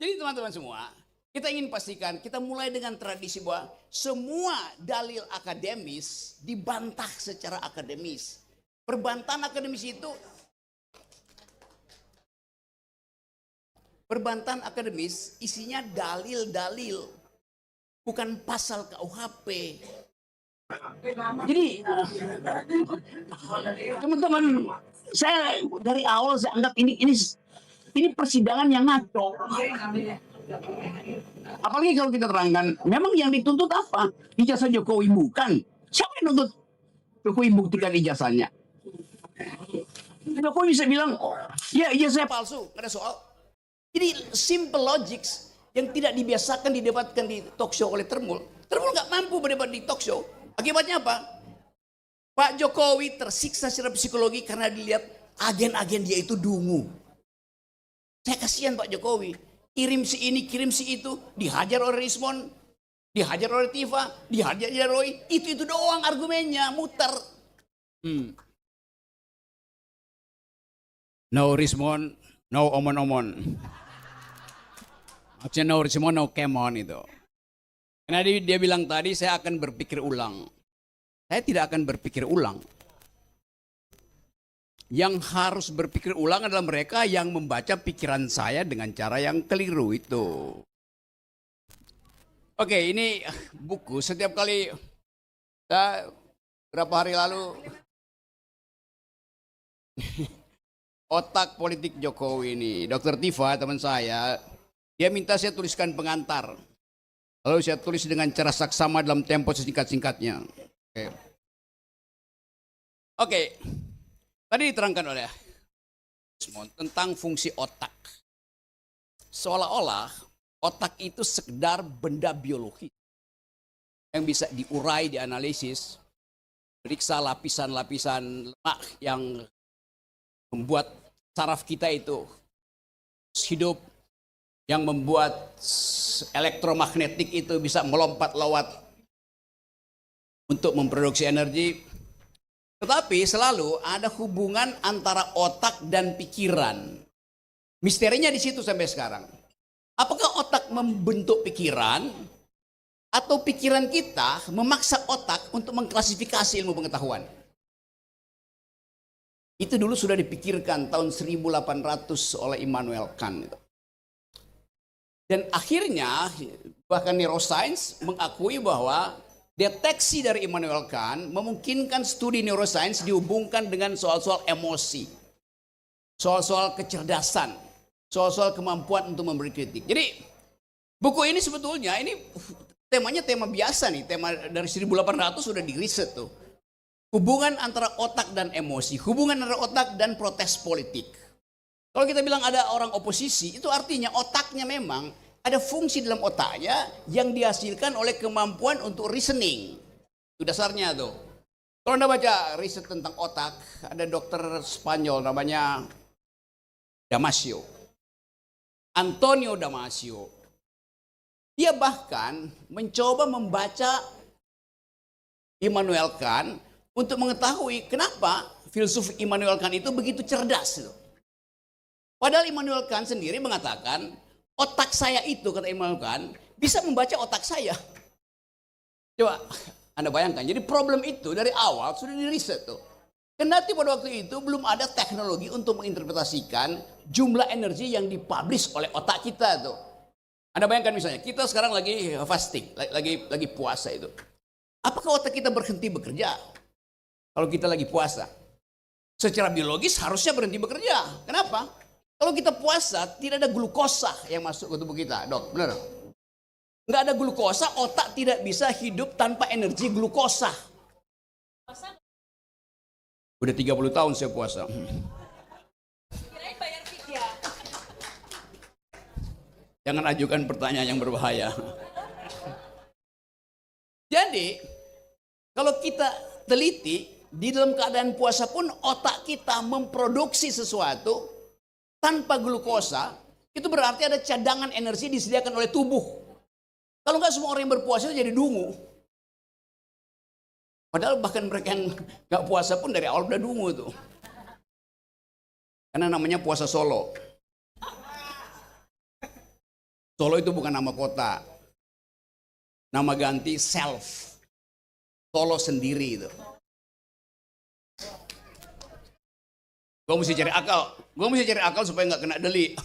Jadi teman-teman semua, kita ingin pastikan, kita mulai dengan tradisi bahwa semua dalil akademis dibantah secara akademis. Perbantahan akademis itu, perbantahan akademis isinya dalil-dalil, bukan pasal KUHP. Jadi teman-teman, saya dari awal saya anggap ini persidangan yang ngaco. Apalagi kalau kita terangkan, memang yang dituntut apa? Ijazah Jokowi bukan. Siapa yang nuntut Jokowi buktikan ijazahnya? Jokowi bisa bilang, ya ijazahnya palsu, nggak ada soal. Jadi simple logics yang tidak dibiasakan didebatkan di talk show oleh Termul. Termul nggak mampu berdebat di talk show. Akibatnya apa? Pak Jokowi tersiksa secara psikologi karena dilihat agen-agen dia itu dungu. Saya kasihan Pak Jokowi. Kirim si ini, kirim si itu, dihajar oleh Rismon, dihajar oleh Tifa, dihajar oleh Roy. Itu doang argumennya, muter. No Rismon, no omon-omon. Maksudnya no Rismon, no kemon itu. Karena dia bilang tadi saya akan berpikir ulang. Saya tidak akan berpikir ulang. Yang harus berpikir ulang adalah mereka yang membaca pikiran saya dengan cara yang keliru itu. Oke, ini buku setiap kali berapa hari lalu otak politik Jokowi ini, Dr. Tifa teman saya, dia minta saya tuliskan pengantar. Lalu saya tulis dengan cara saksama dalam tempo sesingkat-singkatnya. Oke. Tadi diterangkan oleh tentang fungsi otak. Seolah-olah otak itu sekedar benda biologi yang bisa diurai, dianalisis, periksa lapisan-lapisan lemak yang membuat saraf kita itu hidup, yang membuat elektromagnetik itu bisa melompat lewat untuk memproduksi energi. Tetapi selalu ada hubungan antara otak dan pikiran. Misterinya di situ sampai sekarang. Apakah otak membentuk pikiran atau pikiran kita memaksa otak untuk mengklasifikasi ilmu pengetahuan? Itu dulu sudah dipikirkan tahun 1800 oleh Immanuel Kant. Dan akhirnya bahkan neuroscience mengakui bahwa deteksi dari Immanuel Kant memungkinkan studi neuroscience dihubungkan dengan soal-soal emosi, soal-soal kecerdasan, soal-soal kemampuan untuk memberi kritik. Jadi buku ini sebetulnya ini temanya tema biasa nih, tema dari 1800 sudah diriset tuh. Hubungan antara otak dan emosi, hubungan antara otak dan protes politik. Kalau kita bilang ada orang oposisi, itu artinya otaknya memang ada fungsi dalam otaknya yang dihasilkan oleh kemampuan untuk reasoning. Itu dasarnya tuh. Kalau Anda baca riset tentang otak, ada dokter Spanyol namanya Damasio. Antonio Damasio. Dia bahkan mencoba membaca Immanuel Kant untuk mengetahui kenapa filsuf Immanuel Kant itu begitu cerdas. Padahal Immanuel Kant sendiri mengatakan, otak saya itu, kata Immanuel Kant, bisa membaca otak saya. Coba Anda bayangkan, jadi problem itu dari awal sudah diriset tuh. Kendati pada waktu itu belum ada teknologi untuk menginterpretasikan jumlah energi yang dipublish oleh otak kita tuh. Anda bayangkan misalnya, kita sekarang lagi fasting, lagi puasa itu. Apakah otak kita berhenti bekerja kalau kita lagi puasa? Secara biologis harusnya berhenti bekerja. Kenapa? Kalau kita puasa, tidak ada glukosa yang masuk ke tubuh kita, dok, benar? Nggak ada glukosa, otak tidak bisa hidup tanpa energi glukosa. Udah 30 tahun saya puasa. Jangan ajukan pertanyaan yang berbahaya. Jadi, kalau kita teliti, di dalam keadaan puasa pun otak kita memproduksi sesuatu tanpa glukosa, itu berarti ada cadangan energi disediakan oleh tubuh. Kalau nggak semua orang yang berpuasa itu jadi dungu. Padahal bahkan mereka yang nggak puasa pun dari awal udah dungu tuh. Karena namanya puasa solo. Solo itu bukan nama kota. Nama ganti self. Solo sendiri itu. Gue mesti cari akal. Gue mesti cari akal supaya nggak kena deli.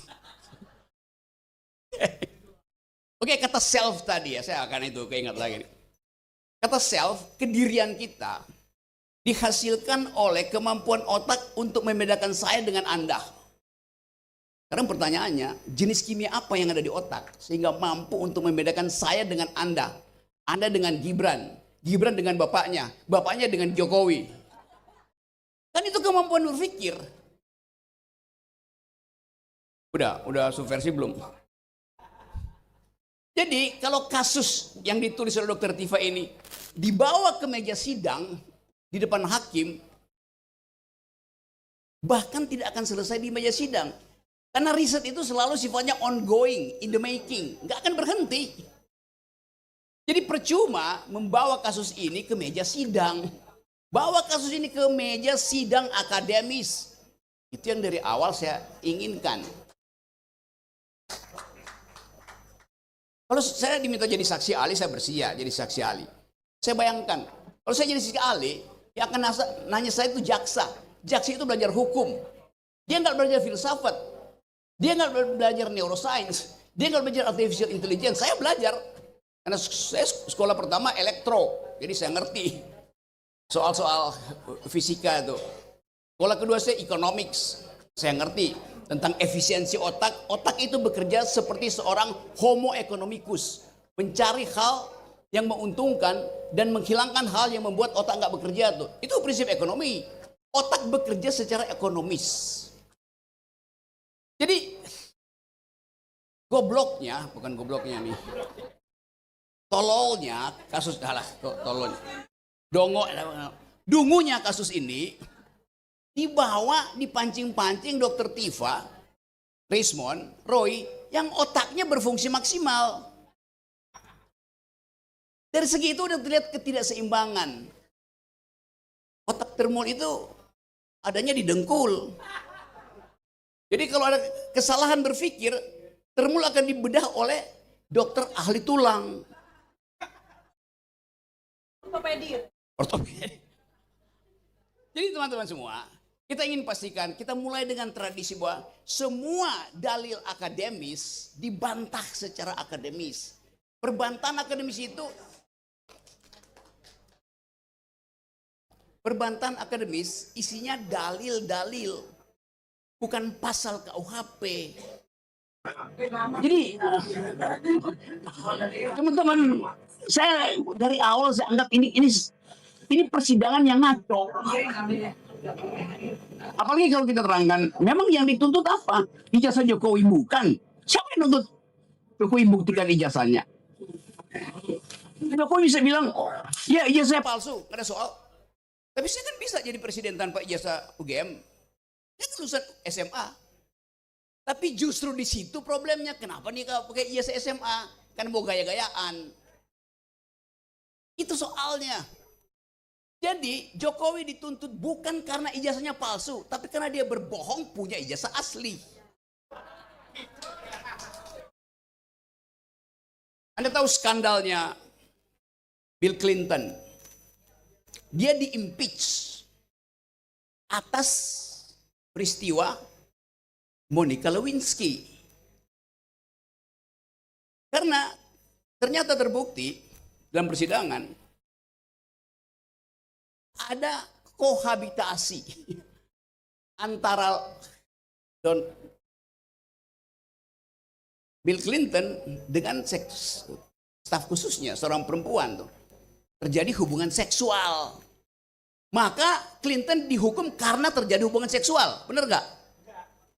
Oke, kata self tadi ya, saya akan itu keingat lagi. Kata self, kedirian kita dihasilkan oleh kemampuan otak untuk membedakan saya dengan Anda. Sekarang pertanyaannya, jenis kimia apa yang ada di otak sehingga mampu untuk membedakan saya dengan Anda? Anda dengan Gibran, Gibran dengan bapaknya, bapaknya dengan Jokowi. Kan itu kemampuan berpikir. Udah subversi belum? Jadi kalau kasus yang ditulis oleh Dr. Tifa ini dibawa ke meja sidang di depan hakim, bahkan tidak akan selesai di meja sidang. Karena riset itu selalu sifatnya ongoing, in the making, nggak akan berhenti. Jadi percuma membawa kasus ini ke meja sidang. Bawa kasus ini ke meja sidang akademis. Itu yang dari awal saya inginkan. Kalau saya diminta jadi saksi ahli, saya bersedia jadi saksi ahli. Saya bayangkan, kalau saya jadi saksi ahli, yang akan nanya saya itu jaksa. Jaksa itu belajar hukum. Dia nggak belajar filsafat. Dia nggak belajar neuroscience. Dia nggak belajar artificial intelligence. Saya belajar. Karena saya sekolah pertama elektro. Jadi saya ngerti soal-soal fisika itu. Sekolah kedua saya economics. Saya ngerti tentang efisiensi otak. Otak itu bekerja seperti seorang homo economicus. Mencari hal yang menguntungkan dan menghilangkan hal yang membuat otak nggak bekerja tuh. Itu prinsip ekonomi. Otak bekerja secara ekonomis. Jadi gobloknya, bukan gobloknya nih. Tololnya kasus tololnya. Dungunya kasus ini dibawa dipancing-pancing Dr. Tifa, Rismond, Roy yang otaknya berfungsi maksimal. Dari segi itu udah terlihat ketidakseimbangan. Otak termul itu adanya di dengkul. Jadi kalau ada kesalahan berpikir, termul akan dibedah oleh dokter ahli tulang. Ortopedi. Jadi teman-teman semua, kita ingin pastikan, kita mulai dengan tradisi bahwa semua dalil akademis dibantah secara akademis. Perbantahan akademis itu, perbantahan akademis isinya dalil-dalil. Bukan pasal KUHP. Jadi teman-teman, saya dari awal saya anggap ini persidangan yang ngaco. Apalagi kalau kita terangkan, memang yang dituntut apa? Ijazah Jokowi bukan. Siapa yang nuntut Jokowi buktikan ijazahnya? Jokowi bisa bilang, ya ijazah palsu, nggak ada soal. Tapi saya kan bisa jadi presiden tanpa ijazah UGM. Dia lulusan SMA. Tapi justru di situ problemnya. Kenapa nih kalau pakai ijazah SMA? Kan mau gaya-gayaan. Itu soalnya. Jadi Jokowi dituntut bukan karena ijazahnya palsu. Tapi karena dia berbohong punya ijazah asli. Anda tahu skandalnya Bill Clinton. Dia di-impeach atas peristiwa Monica Lewinsky. Karena ternyata terbukti dalam persidangan ada kohabitasi antara Bill Clinton dengan staf khususnya, seorang perempuan tuh. Terjadi hubungan seksual. Maka Clinton dihukum karena terjadi hubungan seksual. Benar nggak?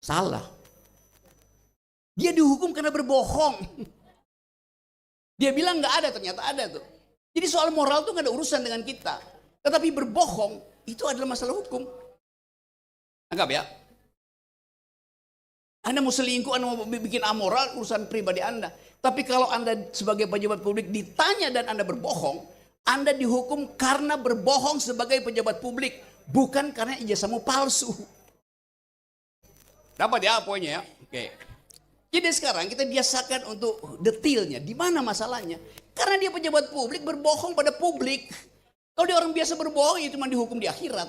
Salah. Dia dihukum karena berbohong. Dia bilang nggak ada, ternyata ada tuh. Jadi soal moral tuh nggak ada urusan dengan kita. Tetapi berbohong itu adalah masalah hukum. Anggap ya. Anda mau selingkuh, Anda mau bikin amoral, urusan pribadi Anda. Tapi kalau Anda sebagai pejabat publik ditanya dan Anda berbohong, Anda dihukum karena berbohong sebagai pejabat publik, bukan karena ijazahmu palsu. Dapat ya poinnya ya? Oke. Jadi sekarang kita biasakan untuk detailnya, di mana masalahnya. Karena dia pejabat publik berbohong pada publik. Kalau dia orang biasa berbohong, ya cuma dihukum di akhirat.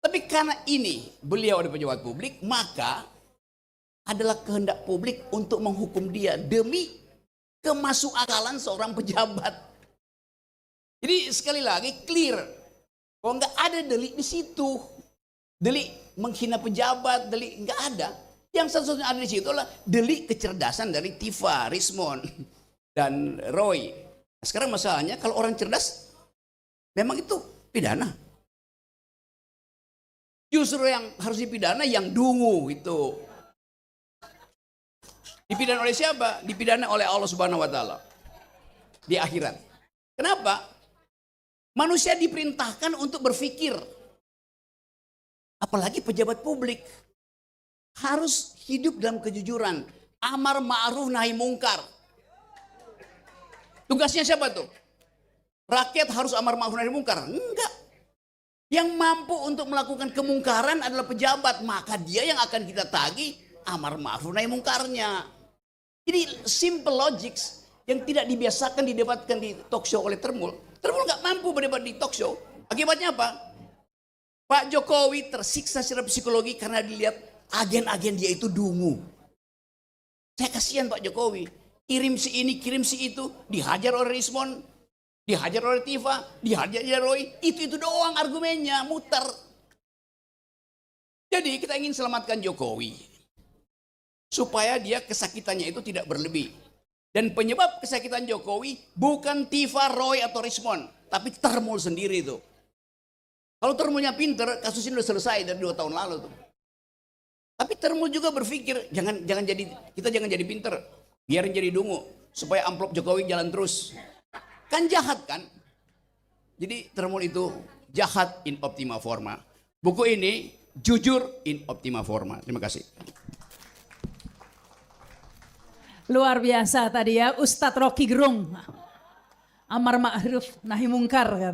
Tapi karena ini beliau ada pejabat publik, maka adalah kehendak publik untuk menghukum dia demi kemasukakalan seorang pejabat. Jadi sekali lagi clear bahwa nggak ada delik di situ, delik menghina pejabat, delik nggak ada. Yang satu-satunya ada di situ adalah delik kecerdasan dari Tifa, Rismond, dan Roy. Nah, sekarang masalahnya kalau orang cerdas, memang itu pidana. Justru yang harus dipidana yang dungu itu. Dipidana oleh siapa? Dipidana oleh Allah Subhanahu wa taala di akhirat. Kenapa? Manusia diperintahkan untuk berpikir. Apalagi pejabat publik harus hidup dalam kejujuran, amar ma'ruf nahi mungkar. Tugasnya siapa tuh? Rakyat harus amar ma'ruf nahi mungkar? Enggak. Yang mampu untuk melakukan kemungkaran adalah pejabat, maka dia yang akan kita tagih amar ma'ruf nahi mungkarnya. Jadi simple logics yang tidak dibiasakan didebatkan di talk show oleh Termul. Termul nggak mampu berdebat di talk show. Akibatnya apa? Pak Jokowi tersiksa secara psikologi karena dilihat agen-agen dia itu dungu. Saya kasihan Pak Jokowi. Kirim si ini, kirim si itu, dihajar oleh Rismond, dihajar oleh Tifa, dihajar oleh Roy. Itu doang argumennya, muter. Jadi kita ingin selamatkan Jokowi. Supaya dia kesakitannya itu tidak berlebih. Dan penyebab kesakitan Jokowi bukan Tifa, Roy, atau Rismond. Tapi Termul sendiri itu. Kalau Termulnya pinter, kasus ini sudah selesai dari 2 tahun lalu tuh. Tapi Termul juga berpikir, kita jangan jadi pinter. Biarin jadi dungu. Supaya amplop Jokowi jalan terus. Kan jahat kan? Jadi Termul itu jahat in optima forma. Buku ini jujur in optima forma. Terima kasih. Luar biasa tadi ya Ustadz Rocky Gerung. Amar ma'ruf nahi mungkar kata.